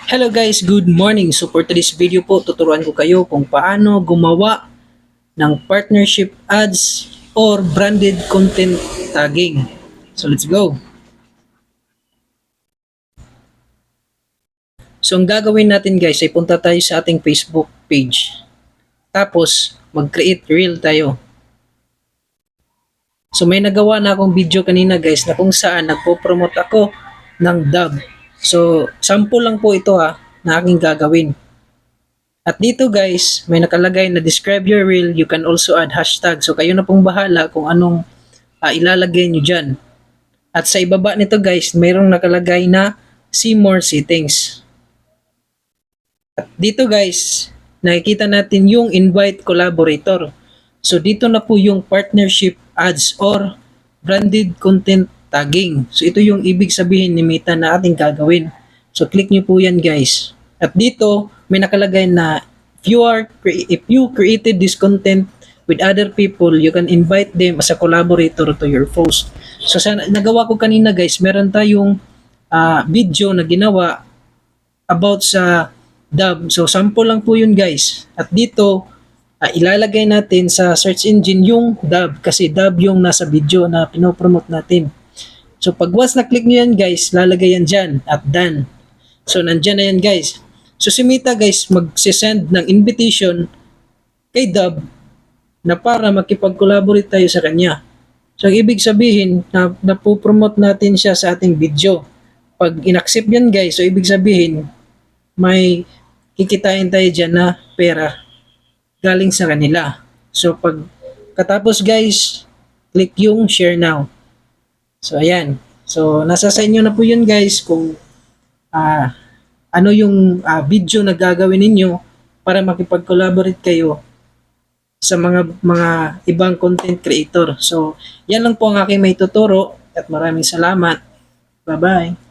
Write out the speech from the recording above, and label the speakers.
Speaker 1: Hello guys, good morning. So for today's video po, tuturuan ko kayo kung paano gumawa ng partnership ads or branded content tagging. So let's go. So ang gagawin natin guys ay punta tayo sa ating Facebook page. Tapos mag-create reel tayo. So may nagawa na akong video kanina guys na kung saan nagpo-promote ako ng dub. So sample lang po ito na aking gagawin. At dito guys, may nakalagay na describe your reel, you can also add hashtag. So kayo na pong bahala kung anong ilalagay nyo dyan. At sa ibaba nito guys, mayroong nakalagay na see more settings. At dito guys, nakikita natin yung invite collaborator. So dito na po yung partnership ads or branded content tagging. So ito yung ibig sabihin ni Meta na ating gagawin. So click nyo po yan guys. At dito, may nakalagay na if you created this content with other people, you can invite them as a collaborator to your post. So sa nagawa ko kanina guys, meron tayong video na ginawa about sa dub. So sample lang po yun guys. At dito, ilalagay natin sa search engine yung dub kasi dub yung nasa video na pinopromote natin. So pag once na-click nyo yan guys, lalagay yan dyan at done. So nandyan na yan guys. So si Meta guys magsisend ng invitation kay Dub na para makipag-collaborate tayo sa kanya. So ang ibig sabihin na napopromote natin siya sa ating video. Pag in-accept yan guys, so ibig sabihin may kikitain tayo dyan na pera galing sa kanila. So pag katapos guys, click yung share now. So ayan. So nasa sa inyo na po yun guys kung ano yung video na gagawin ninyo para makipag-collaborate kayo sa mga ibang content creator. So, yan lang po ang aking may tuturo at maraming salamat. Bye-bye.